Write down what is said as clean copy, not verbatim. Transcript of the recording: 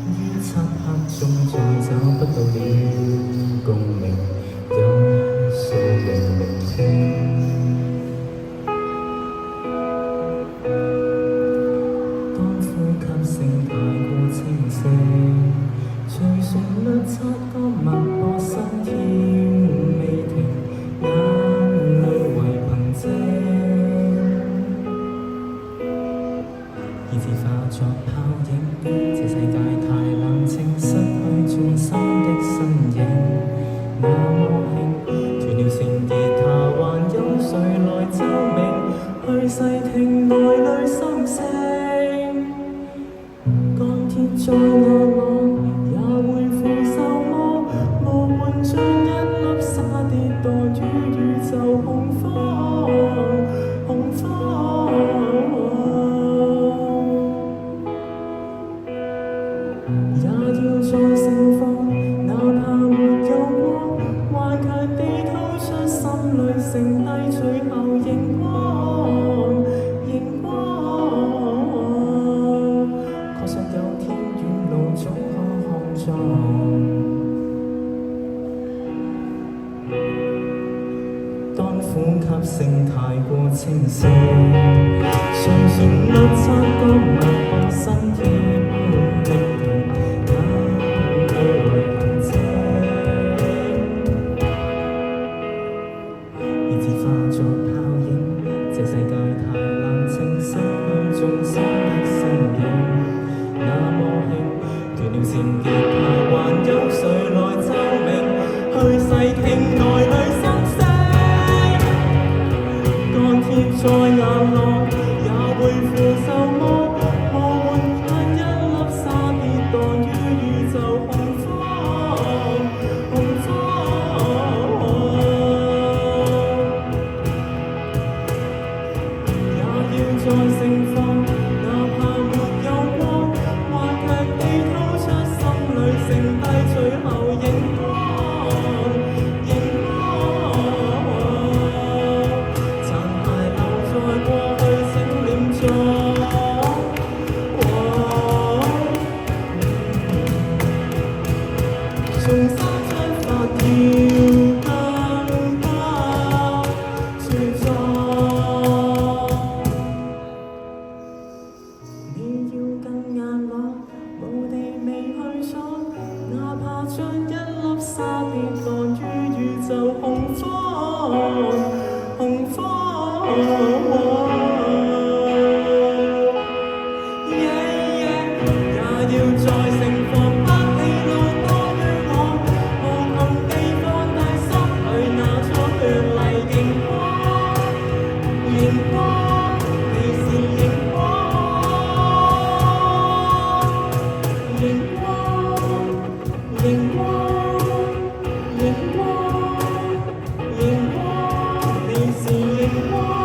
於漆黑中再找不到了共鳴，有數零聆聽。當呼吸聲太過清晰，隨旋律擦過脈搏心跳未停，眼淚為憑藉，以致化作泡影。這世界太冷清，失去眾生的身影，那麼輕，斷了線吉他，還有誰來奏鳴？去細聽內裏心聲，鋼鐵在壓我，也會負受麼？無援像一粒沙跌墮於宇宙恐慌，恐慌。也要再盛放，哪怕沒有光，頑強地吐出心裏剩低最後熒光，熒光。確信有天遠路總可看壯。當呼吸聲太過清晰，像旋律擦過脈搏心跳未停。以致化作泡影，這世界太冷清，失去眾生的身影，那麼輕，斷了線吉他，還有誰來奏鳴？去細聽內裏心聲，鋼鐵在眼內，也會負受麼？無援像一粒沙跌墮於宇宙恐慌，恐慌。再盛放，哪怕沒有光，頑強地吐出心裏剩低最後熒光，熒光。殘骸留在過去，請念在。從山出發要更加茁壯。無地未去闖，哪怕將一粒沙跌墮於宇宙恐慌，恐慌。也要再盛放，不氣路多於我，無窮地放低心裏那束血麗熒光，熒光，你是熒光。熒光，熒光，熒光，熒光，你是熒光。